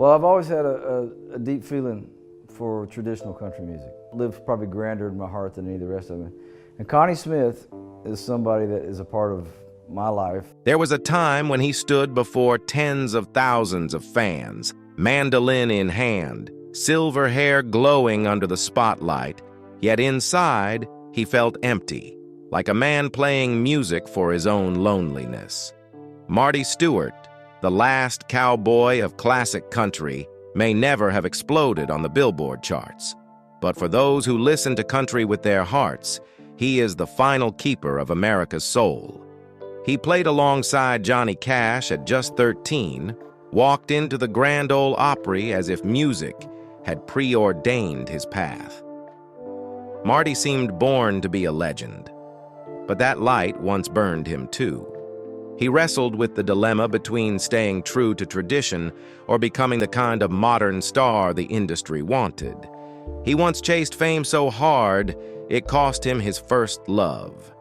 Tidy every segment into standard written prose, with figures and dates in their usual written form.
Well, I've always had a deep feeling for traditional country music. Lived probably grander in my heart than any of the rest of them. And Connie Smith is somebody that is a part of my life. There was a time when he stood before tens of thousands of fans, mandolin in hand, silver hair glowing under the spotlight, yet inside he felt empty, like a man playing music for his own loneliness. Marty Stuart, the last cowboy of classic country, may never have exploded on the Billboard charts. But for those who listen to country with their hearts, he is the final keeper of America's soul. He played alongside Johnny Cash at just 13, walked into the Grand Ole Opry as if music had preordained his path. Marty seemed born to be a legend, but that light once burned him too. He wrestled with the dilemma between staying true to tradition or becoming the kind of modern star the industry wanted. He once chased fame so hard, it cost him his first love.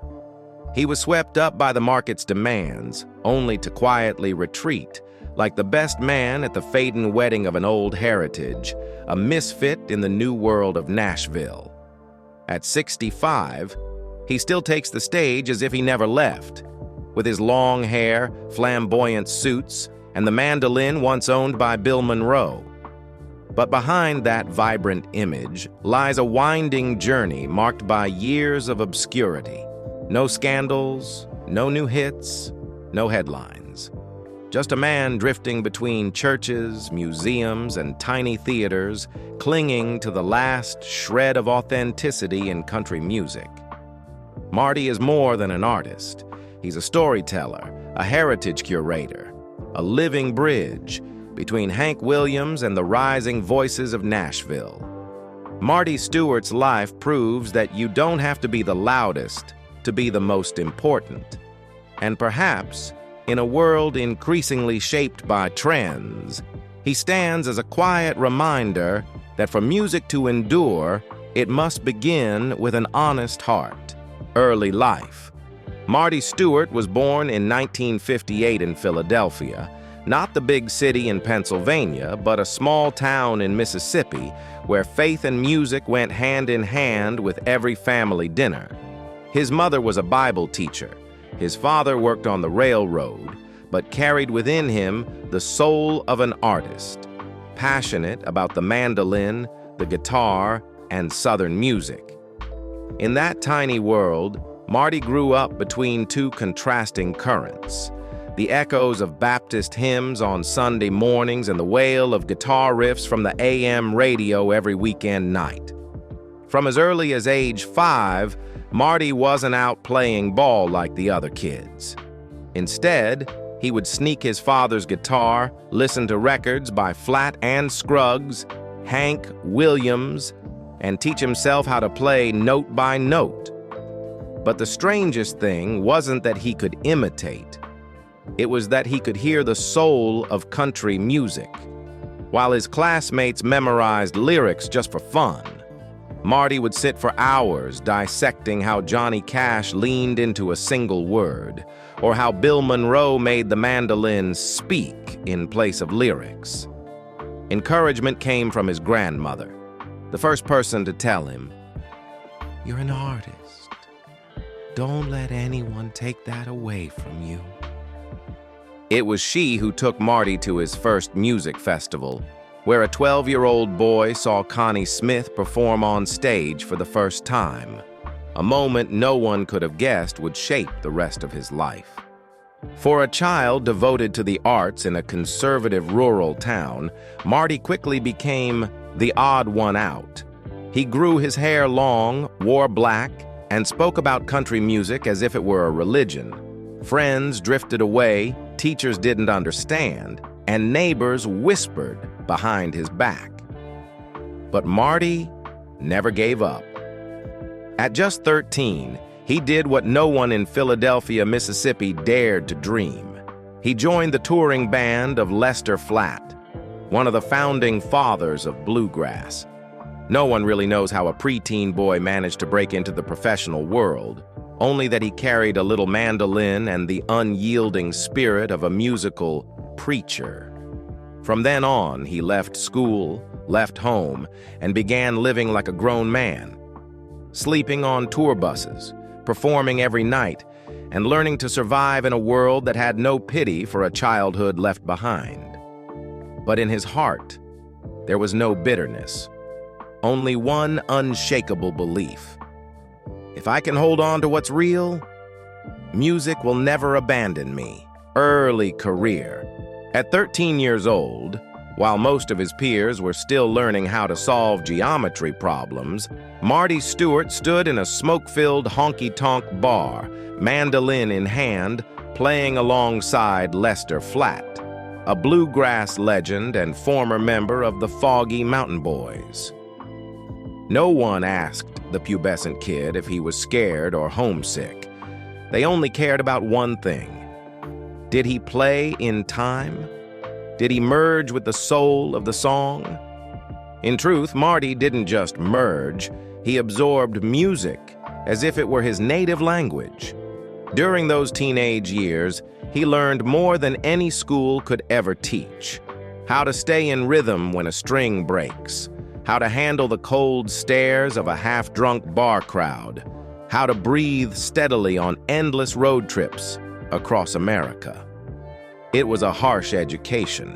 He was swept up by the market's demands, only to quietly retreat, like the best man at the fading wedding of an old heritage, a misfit in the new world of Nashville. At 65, he still takes the stage as if he never left, with his long hair, flamboyant suits, and the mandolin once owned by Bill Monroe. But behind that vibrant image lies a winding journey marked by years of obscurity. No scandals, no new hits, no headlines. Just a man drifting between churches, museums, and tiny theaters, clinging to the last shred of authenticity in country music. Marty is more than an artist. He's a storyteller, a heritage curator, a living bridge between Hank Williams and the rising voices of Nashville. Marty Stuart's life proves that you don't have to be the loudest to be the most important. And perhaps, in a world increasingly shaped by trends, he stands as a quiet reminder that for music to endure, it must begin with an honest heart. Early life. Marty Stuart was born in 1958 in Philadelphia, not the big city in Pennsylvania, but a small town in Mississippi where faith and music went hand in hand with every family dinner. His mother was a Bible teacher. His father worked on the railroad, but carried within him the soul of an artist, passionate about the mandolin, the guitar, and Southern music. In that tiny world, Marty grew up between two contrasting currents: the echoes of Baptist hymns on Sunday mornings and the wail of guitar riffs from the AM radio every weekend night. From as early as age 5, Marty wasn't out playing ball like the other kids. Instead, he would sneak his father's guitar, listen to records by Flat and Scruggs, Hank Williams, and teach himself how to play note by note. But the strangest thing wasn't that he could imitate. It was that he could hear the soul of country music. While his classmates memorized lyrics just for fun, Marty would sit for hours dissecting how Johnny Cash leaned into a single word, or how Bill Monroe made the mandolin speak in place of lyrics. Encouragement came from his grandmother, the first person to tell him, "You're an artist. Don't let anyone take that away from you." It was she who took Marty to his first music festival, where a 12-year-old boy saw Connie Smith perform on stage for the first time, a moment no one could have guessed would shape the rest of his life. For a child devoted to the arts in a conservative rural town, Marty quickly became the odd one out. He grew his hair long, wore black, and spoke about country music as if it were a religion. Friends drifted away, teachers didn't understand, and neighbors whispered behind his back. But Marty never gave up. At just 13, he did what no one in Philadelphia, Mississippi dared to dream. He joined the touring band of Lester Flatt, one of the founding fathers of bluegrass. No one really knows how a preteen boy managed to break into the professional world, only that he carried a little mandolin and the unyielding spirit of a musical preacher. From then on, he left school, left home, and began living like a grown man, sleeping on tour buses, performing every night, and learning to survive in a world that had no pity for a childhood left behind. But in his heart, there was no bitterness, only one unshakable belief. If I can hold on to what's real, music will never abandon me. Early career. At 13 years old, while most of his peers were still learning how to solve geometry problems, Marty Stuart stood in a smoke-filled honky-tonk bar, mandolin in hand, playing alongside Lester Flatt, a bluegrass legend and former member of the Foggy Mountain Boys. No one asked the pubescent kid if he was scared or homesick. They only cared about one thing. Did he play in time? Did he merge with the soul of the song? In truth, Marty didn't just merge, he absorbed music as if it were his native language. During those teenage years, he learned more than any school could ever teach. How to stay in rhythm when a string breaks, how to handle the cold stares of a half-drunk bar crowd, how to breathe steadily on endless road trips across America. It was a harsh education,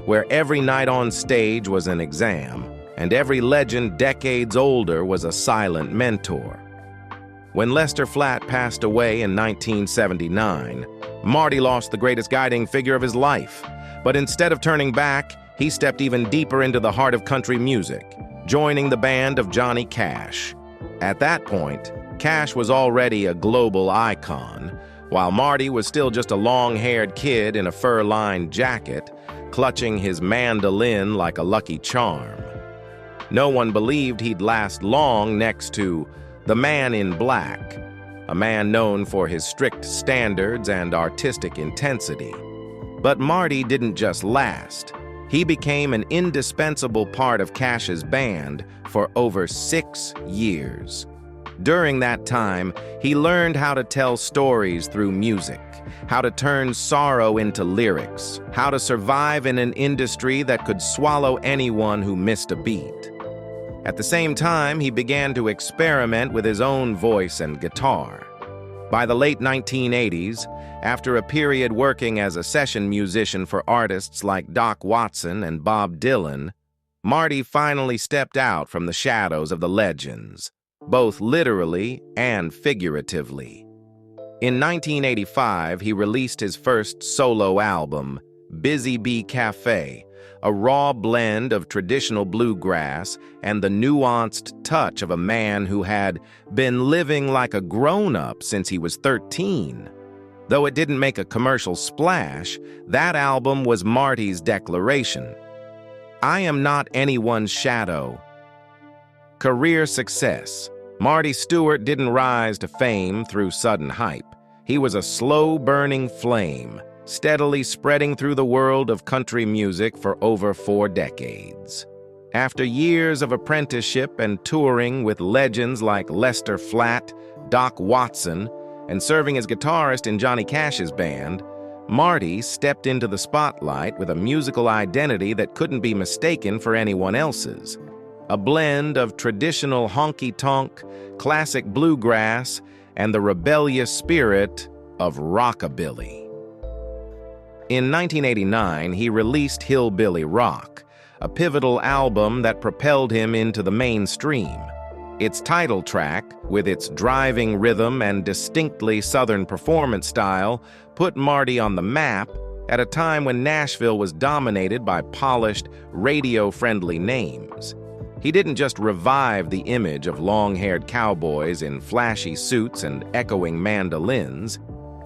where every night on stage was an exam, and every legend decades older was a silent mentor. When Lester Flatt passed away in 1979, Marty lost the greatest guiding figure of his life. But instead of turning back, he stepped even deeper into the heart of country music, joining the band of Johnny Cash. At that point, Cash was already a global icon, while Marty was still just a long-haired kid in a fur-lined jacket, clutching his mandolin like a lucky charm. No one believed he'd last long next to the Man in Black, a man known for his strict standards and artistic intensity. But Marty didn't just last. He became an indispensable part of Cash's band for over 6 years. During that time, he learned how to tell stories through music, how to turn sorrow into lyrics, how to survive in an industry that could swallow anyone who missed a beat. At the same time, he began to experiment with his own voice and guitar. By the late 1980s, after a period working as a session musician for artists like Doc Watson and Bob Dylan, Marty finally stepped out from the shadows of the legends, both literally and figuratively. In 1985, he released his first solo album, Busy Bee Cafe, a raw blend of traditional bluegrass and the nuanced touch of a man who had been living like a grown-up since he was 13. Though it didn't make a commercial splash, that album was Marty's declaration. I am not anyone's shadow. Career success. Marty Stuart didn't rise to fame through sudden hype. He was a slow-burning flame, steadily spreading through the world of country music for over 4 decades. After years of apprenticeship and touring with legends like Lester Flatt, Doc Watson, and serving as guitarist in Johnny Cash's band, Marty stepped into the spotlight with a musical identity that couldn't be mistaken for anyone else's. A blend of traditional honky-tonk, classic bluegrass, and the rebellious spirit of rockabilly. In 1989, he released Hillbilly Rock, a pivotal album that propelled him into the mainstream. Its title track, with its driving rhythm and distinctly Southern performance style, put Marty on the map at a time when Nashville was dominated by polished, radio-friendly names. He didn't just revive the image of long-haired cowboys in flashy suits and echoing mandolins.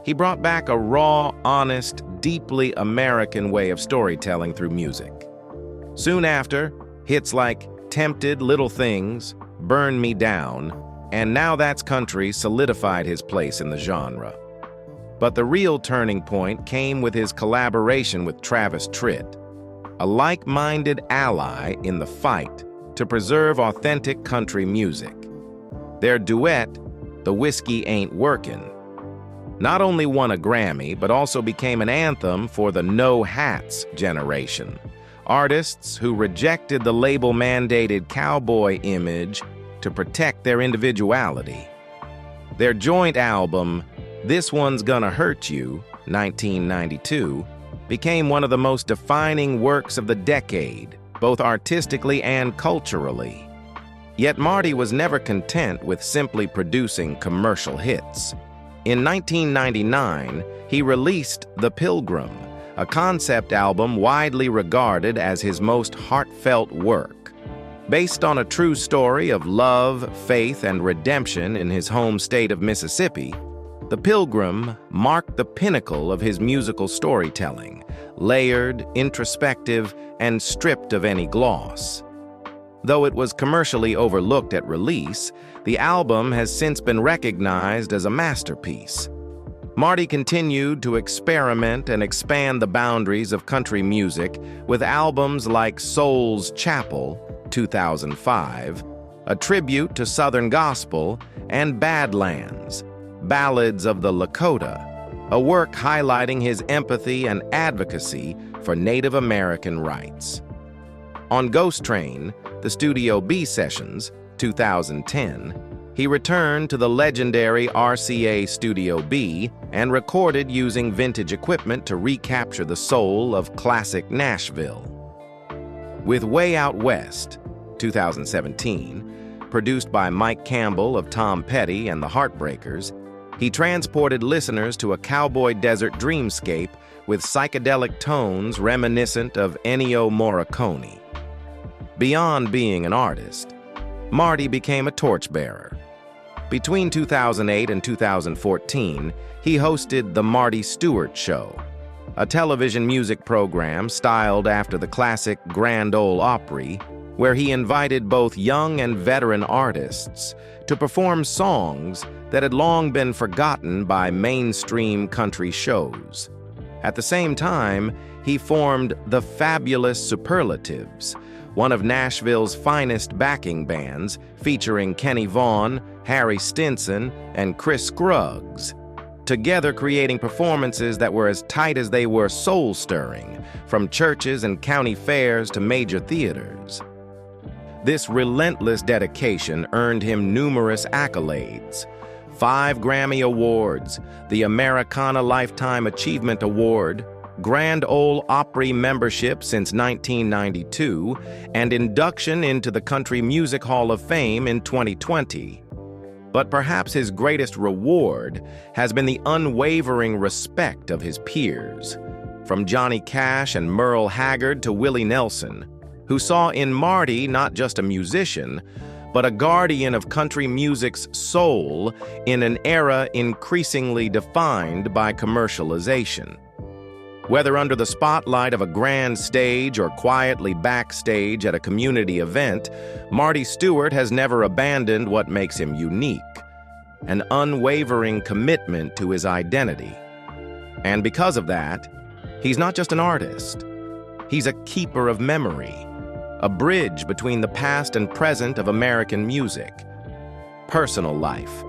He brought back a raw, honest, deeply American way of storytelling through music. Soon after, hits like Tempted Little Things, Burn Me Down, and Now That's Country solidified his place in the genre. But the real turning point came with his collaboration with Travis Tritt, a like-minded ally in the fight to preserve authentic country music. Their duet, The Whiskey Ain't Workin', not only won a Grammy, but also became an anthem for the no-hats generation, artists who rejected the label-mandated cowboy image to protect their individuality. Their joint album, This One's Gonna Hurt You, 1992, became one of the most defining works of the decade, both artistically and culturally. Yet Marty was never content with simply producing commercial hits. In 1999, he released The Pilgrim, a concept album widely regarded as his most heartfelt work. Based on a true story of love, faith, and redemption in his home state of Mississippi, The Pilgrim marked the pinnacle of his musical storytelling, layered, introspective, and stripped of any gloss. Though it was commercially overlooked at release, the album has since been recognized as a masterpiece. Marty continued to experiment and expand the boundaries of country music with albums like Soul's Chapel, 2005, a tribute to Southern gospel, and Badlands, Ballads of the Lakota, a work highlighting his empathy and advocacy for Native American rights. On Ghost Train, the Studio B sessions, 2010, he returned to the legendary RCA Studio B and recorded using vintage equipment to recapture the soul of classic Nashville. With Way Out West, 2017, produced by Mike Campbell of Tom Petty and the Heartbreakers, he transported listeners to a cowboy desert dreamscape with psychedelic tones reminiscent of Ennio Morricone. Beyond being an artist, Marty became a torchbearer. Between 2008 and 2014, he hosted The Marty Stuart Show, a television music program styled after the classic Grand Ole Opry, where he invited both young and veteran artists to perform songs that had long been forgotten by mainstream country shows. At the same time, he formed the Fabulous Superlatives, one of Nashville's finest backing bands, featuring Kenny Vaughan, Harry Stinson, and Chris Scruggs, together creating performances that were as tight as they were soul-stirring, from churches and county fairs to major theaters. This relentless dedication earned him numerous accolades: 5 Grammy Awards, the Americana Lifetime Achievement Award, Grand Ole Opry membership since 1992, and induction into the Country Music Hall of Fame in 2020. But perhaps his greatest reward has been the unwavering respect of his peers, from Johnny Cash and Merle Haggard to Willie Nelson, who saw in Marty not just a musician, but a guardian of country music's soul in an era increasingly defined by commercialization. Whether under the spotlight of a grand stage or quietly backstage at a community event, Marty Stuart has never abandoned what makes him unique: an unwavering commitment to his identity. And because of that, he's not just an artist. He's a keeper of memory, a bridge between the past and present of American music. Personal life.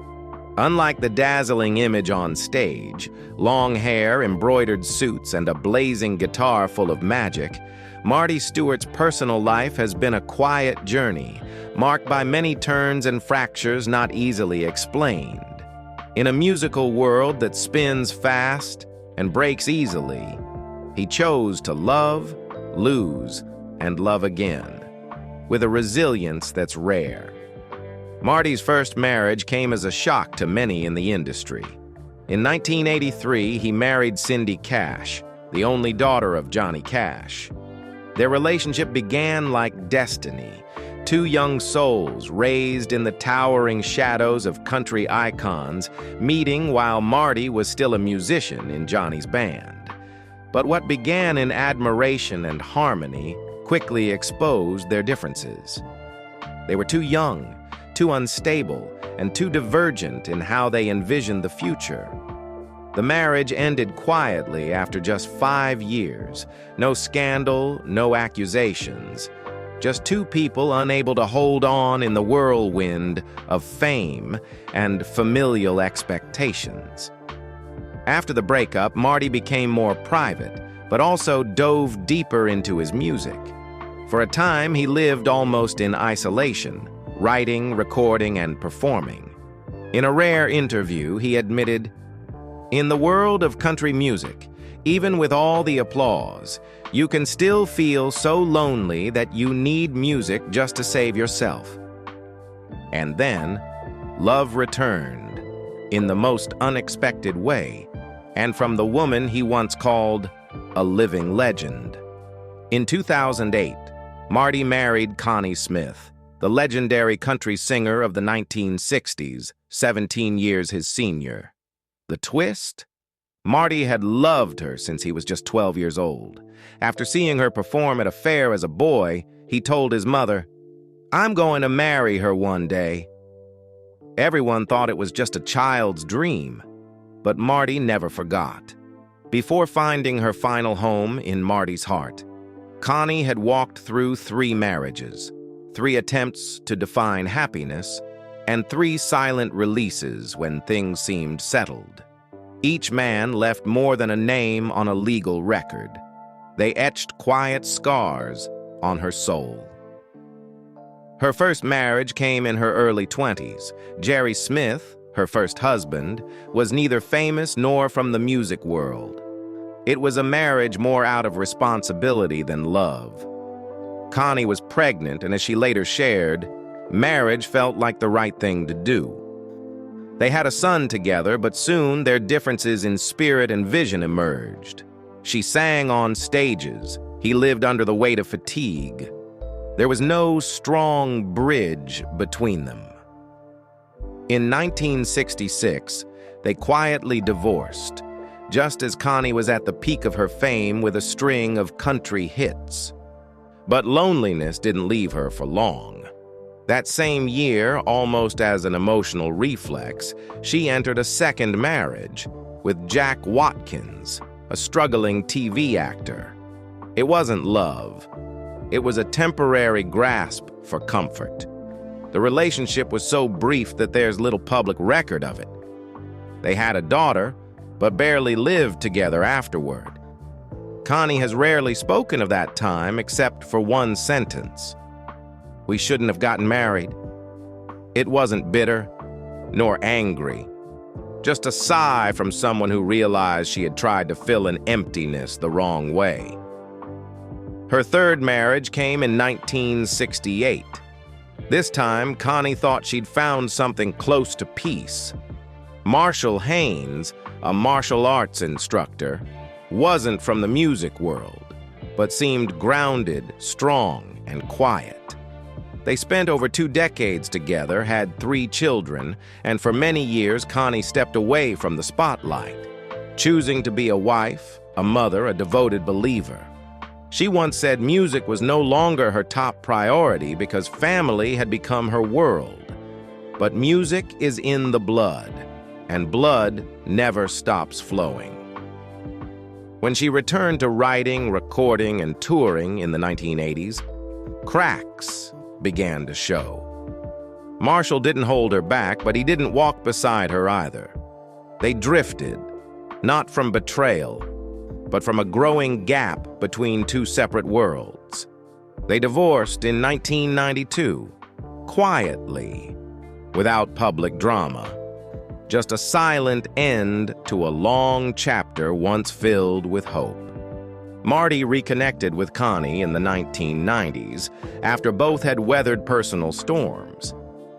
Unlike the dazzling image on stage, long hair, embroidered suits, and a blazing guitar full of magic, Marty Stuart's personal life has been a quiet journey, marked by many turns and fractures not easily explained. In a musical world that spins fast and breaks easily, he chose to love, lose, and love again, with a resilience that's rare. Marty's first marriage came as a shock to many in the industry. In 1983, he married Cindy Cash, the only daughter of Johnny Cash. Their relationship began like destiny, 2 young souls raised in the towering shadows of country icons, meeting while Marty was still a musician in Johnny's band. But what began in admiration and harmony quickly exposed their differences. They were too young, too unstable, and too divergent in how they envisioned the future. The marriage ended quietly after just 5 years. No scandal, no accusations. Just 2 people unable to hold on in the whirlwind of fame and familial expectations. After the breakup, Marty became more private, but also dove deeper into his music. For a time, he lived almost in isolation, writing, recording, and performing. In a rare interview, he admitted, "In the world of country music, even with all the applause, you can still feel so lonely that you need music just to save yourself." And then, love returned in the most unexpected way, and from the woman he once called a living legend. In 2008, Marty married Connie Smith, the legendary country singer of the 1960s, 17 years his senior. The twist? Marty had loved her since he was just 12 years old. After seeing her perform at a fair as a boy, he told his mother, "I'm going to marry her one day." Everyone thought it was just a child's dream, but Marty never forgot. Before finding her final home in Marty's heart, Connie had walked through 3 marriages, 3 attempts to define happiness, and 3 silent releases when things seemed settled. Each man left more than a name on a legal record. They etched quiet scars on her soul. Her first marriage came in her early 20s. Jerry Smith, her first husband, was neither famous nor from the music world. It was a marriage more out of responsibility than love. Connie was pregnant, and as she later shared, marriage felt like the right thing to do. They had a son together, but soon their differences in spirit and vision emerged. She sang on stages. He lived under the weight of fatigue. There was no strong bridge between them. In 1966, they quietly divorced, just as Connie was at the peak of her fame with a string of country hits. But loneliness didn't leave her for long. That same year, almost as an emotional reflex, she entered a second marriage with Jack Watkins, a struggling TV actor. It wasn't love. It was a temporary grasp for comfort. The relationship was so brief that there's little public record of it. They had a daughter, but barely lived together afterward. Connie has rarely spoken of that time except for one sentence: "We shouldn't have gotten married." It wasn't bitter, nor angry. Just a sigh from someone who realized she had tried to fill an emptiness the wrong way. Her third marriage came in 1968. This time, Connie thought she'd found something close to peace. Marshall Haynes, a martial arts instructor, wasn't from the music world, but seemed grounded, strong, and quiet. They spent over 2 decades together, had 3 children, and for many years, Connie stepped away from the spotlight, choosing to be a wife, a mother, a devoted believer. She once said music was no longer her top priority because family had become her world. But music is in the blood, and blood never stops flowing. When she returned to writing, recording, and touring in the 1980s, cracks began to show. Marshall didn't hold her back, but he didn't walk beside her either. They drifted, not from betrayal, but from a growing gap between 2 separate worlds. They divorced in 1992, quietly, without public drama. Just a silent end to a long chapter once filled with hope. Marty reconnected with Connie in the 1990s after both had weathered personal storms.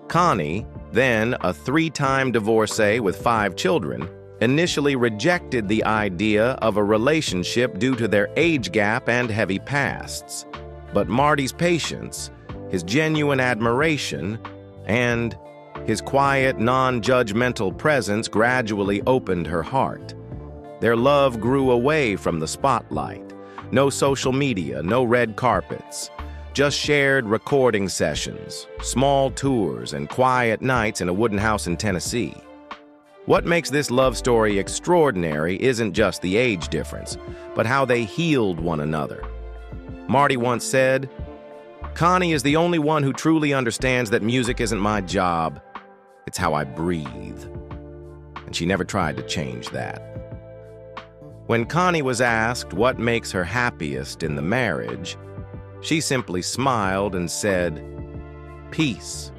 Connie, then a 3-time divorcee with 5 children, initially rejected the idea of a relationship due to their age gap and heavy pasts. But Marty's patience, his genuine admiration, and his quiet, non-judgmental presence gradually opened her heart. Their love grew away from the spotlight. No social media, no red carpets. Just shared recording sessions, small tours, and quiet nights in a wooden house in Tennessee. What makes this love story extraordinary isn't just the age difference, but how they healed one another. Marty once said, "Connie is the only one who truly understands that music isn't my job, it's how I breathe." And she never tried to change that. When Connie was asked what makes her happiest in the marriage, she simply smiled and said, "Peace."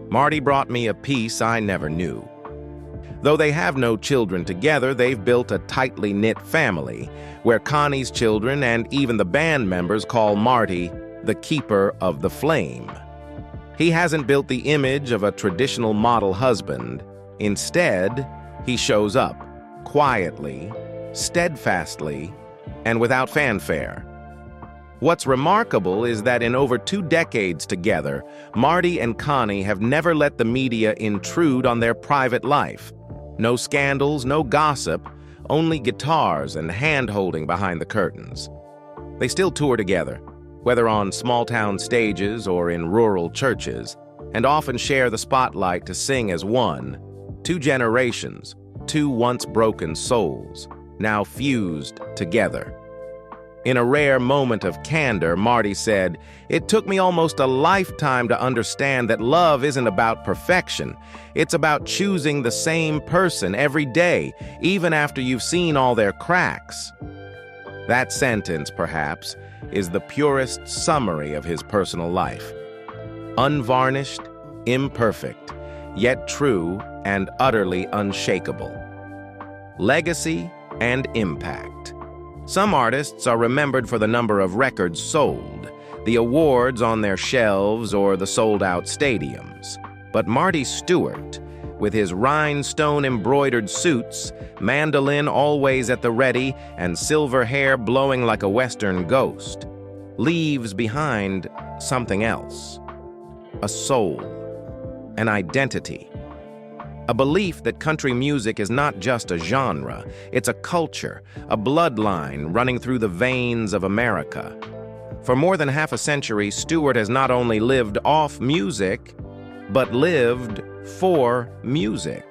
Marty brought me a peace I never knew. Though they have no children together, they've built a tightly knit family, where Connie's children and even the band members call Marty the keeper of the flame. He hasn't built the image of a traditional model husband. Instead, he shows up, quietly, steadfastly, and without fanfare. What's remarkable is that in over 2 decades together, Marty and Connie have never let the media intrude on their private life. No scandals, no gossip, only guitars and hand-holding behind the curtains. They still tour together, whether on small-town stages or in rural churches, and often share the spotlight to sing as one. 2 generations, 2 once-broken souls, now fused together. In a rare moment of candor, Marty said, "It took me almost a lifetime to understand that love isn't about perfection. It's about choosing the same person every day, even after you've seen all their cracks." That sentence, perhaps, is the purest summary of his personal life. Unvarnished, imperfect, yet true and utterly unshakable. Legacy and impact. Some artists are remembered for the number of records sold, the awards on their shelves, or the sold-out stadiums. But Marty Stuart, with his rhinestone-embroidered suits, mandolin always at the ready, and silver hair blowing like a Western ghost, leaves behind something else. A soul, an identity. A belief that country music is not just a genre, it's a culture, a bloodline running through the veins of America. For more than half a century, Stuart has not only lived off music, but lived for music.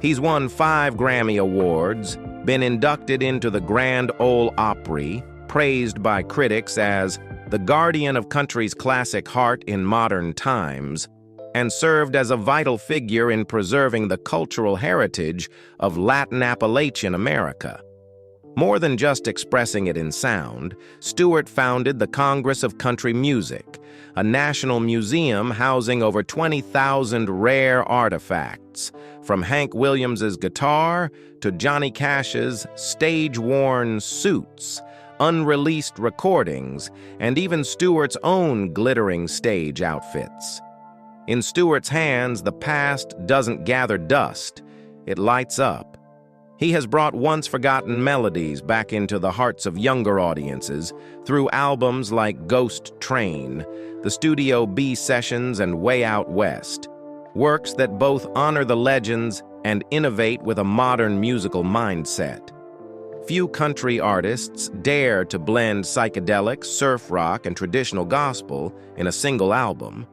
He's won 5 Grammy Awards, been inducted into the Grand Ole Opry, praised by critics as the guardian of country's classic heart in modern times, and served as a vital figure in preserving the cultural heritage of Latin Appalachian America. More than just expressing it in sound, Stuart founded the Congress of Country Music, a national museum housing over 20,000 rare artifacts, from Hank Williams's guitar to Johnny Cash's stage-worn suits, unreleased recordings, and even Stuart's own glittering stage outfits. In Stuart's hands, the past doesn't gather dust, it lights up. He has brought once-forgotten melodies back into the hearts of younger audiences through albums like Ghost Train, the Studio B Sessions, and Way Out West, works that both honor the legends and innovate with a modern musical mindset. Few country artists dare to blend psychedelic, surf rock, and traditional gospel in a single album.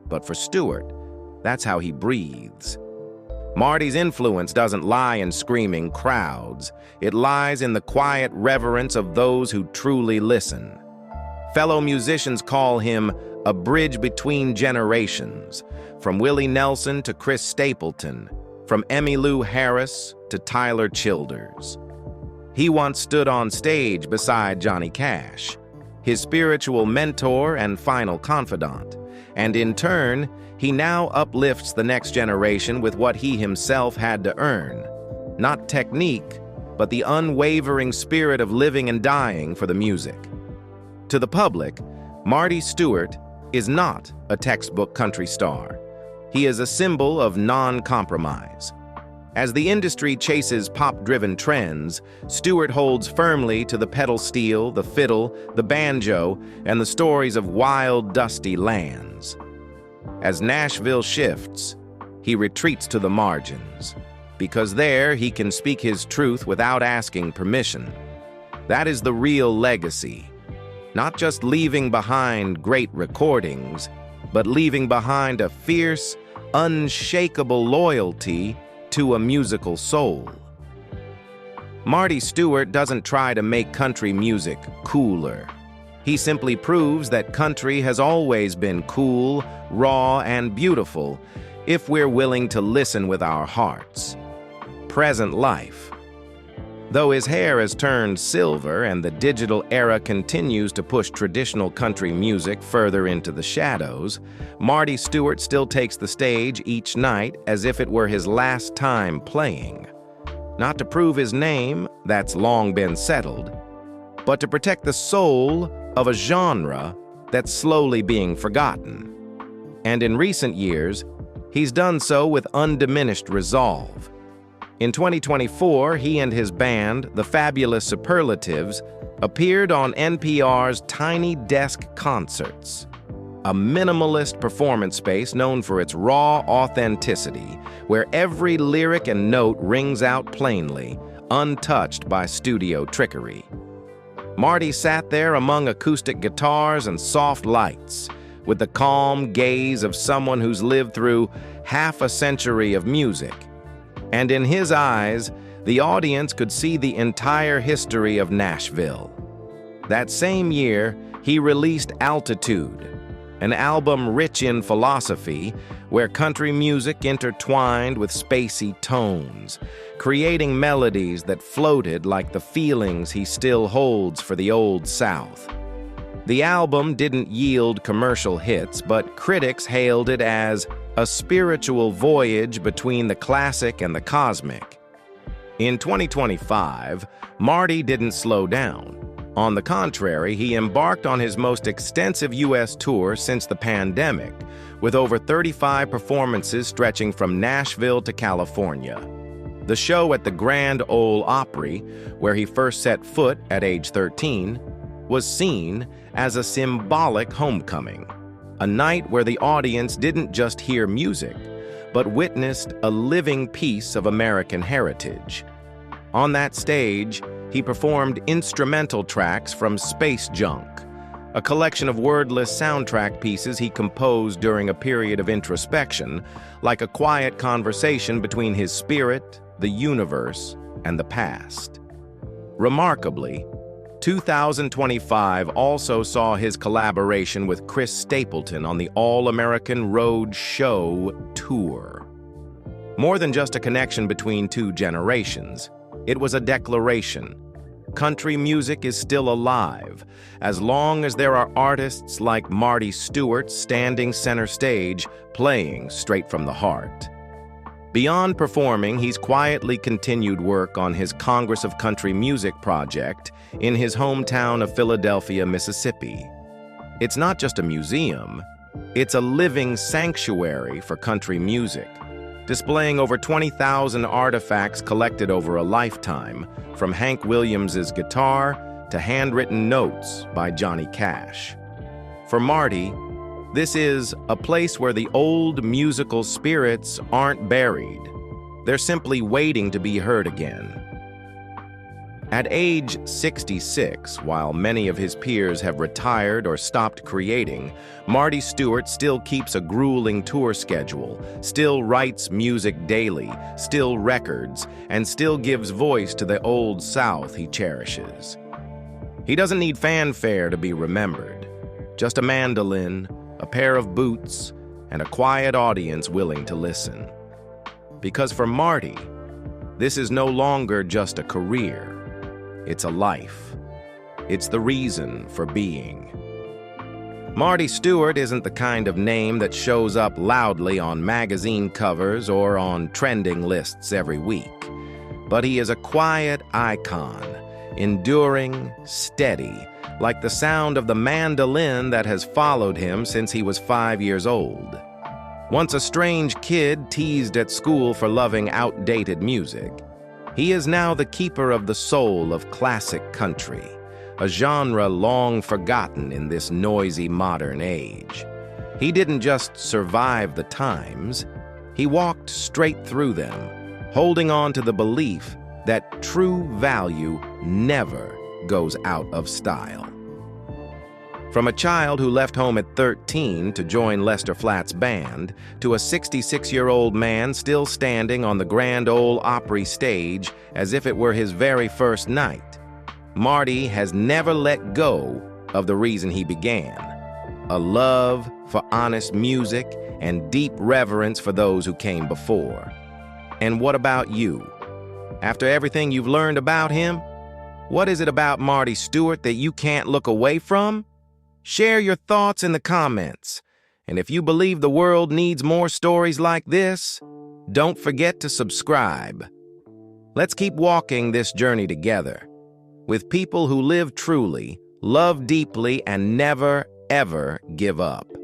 But for Stuart, that's how he breathes. Marty's influence doesn't lie in screaming crowds. It lies in the quiet reverence of those who truly listen. Fellow musicians call him a bridge between generations, from Willie Nelson to Chris Stapleton, from Emmylou Harris to Tyler Childers. He once stood on stage beside Johnny Cash, his spiritual mentor and final confidant. And in turn, he now uplifts the next generation with what he himself had to earn. Not technique, but the unwavering spirit of living and dying for the music. To the public, Marty Stuart is not a textbook country star. He is a symbol of non-compromise. As the industry chases pop-driven trends, Stuart holds firmly to the pedal steel, the fiddle, the banjo, and the stories of wild, dusty lands. As Nashville shifts, he retreats to the margins, because there he can speak his truth without asking permission. That is the real legacy. Not just leaving behind great recordings, but leaving behind a fierce, unshakable loyalty to a musical soul. Marty Stuart doesn't try to make country music cooler. He simply proves that country has always been cool, raw, and beautiful if we're willing to listen with our hearts. Present life. Though his hair has turned silver and the digital era continues to push traditional country music further into the shadows, Marty Stuart still takes the stage each night as if it were his last time playing. Not to prove his name, that's long been settled, but to protect the soul of a genre that's slowly being forgotten. And in recent years, he's done so with undiminished resolve. In 2024, he and his band, the Fabulous Superlatives, appeared on NPR's Tiny Desk Concerts, a minimalist performance space known for its raw authenticity, where every lyric and note rings out plainly, untouched by studio trickery. Marty sat there among acoustic guitars and soft lights, with the calm gaze of someone who's lived through half a century of music. And in his eyes, the audience could see the entire history of Nashville. That same year, he released Altitude, an album rich in philosophy, where country music intertwined with spacey tones, creating melodies that floated like the feelings he still holds for the Old South. The album didn't yield commercial hits, but critics hailed it as a spiritual voyage between the classic and the cosmic. In 2025, Marty didn't slow down. On the contrary, he embarked on his most extensive U.S. tour since the pandemic, with over 35 performances stretching from Nashville to California. The show at the Grand Ole Opry, where he first set foot at age 13, was seen as a symbolic homecoming, a night where the audience didn't just hear music, but witnessed a living piece of American heritage. On that stage, he performed instrumental tracks from Space Junk, a collection of wordless soundtrack pieces he composed during a period of introspection, like a quiet conversation between his spirit, the universe, and the past. Remarkably, 2025 also saw his collaboration with Chris Stapleton on the All-American Road Show tour. More than just a connection between two generations, it was a declaration. Country music is still alive, as long as there are artists like Marty Stuart standing center stage, playing straight from the heart. Beyond performing, he's quietly continued work on his Congress of Country Music project in his hometown of Philadelphia, Mississippi. It's not just a museum, it's a living sanctuary for country music, displaying over 20,000 artifacts collected over a lifetime, from Hank Williams's guitar to handwritten notes by Johnny Cash. For Marty, this is a place where the old musical spirits aren't buried. They're simply waiting to be heard again. At age 66, while many of his peers have retired or stopped creating, Marty Stuart still keeps a grueling tour schedule, still writes music daily, still records, and still gives voice to the Old South he cherishes. He doesn't need fanfare to be remembered, just a mandolin, a pair of boots, and a quiet audience willing to listen. Because for Marty, this is no longer just a career. It's a life. It's the reason for being. Marty Stuart isn't the kind of name that shows up loudly on magazine covers or on trending lists every week. But he is a quiet icon, enduring, steady, like the sound of the mandolin that has followed him since he was 5 years old. Once a strange kid teased at school for loving outdated music, he is now the keeper of the soul of classic country, a genre long forgotten in this noisy modern age. He didn't just survive the times, he walked straight through them, holding on to the belief that true value never goes out of style. From a child who left home at 13 to join Lester Flatt's band, to a 66-year-old man still standing on the Grand Ole Opry stage as if it were his very first night, Marty has never let go of the reason he began: a love for honest music and deep reverence for those who came before. And what about you? After everything you've learned about him, what is it about Marty Stuart that you can't look away from? Share your thoughts in the comments. And if you believe the world needs more stories like this, don't forget to subscribe. Let's keep walking this journey together with people who live truly, love deeply, and never, ever give up.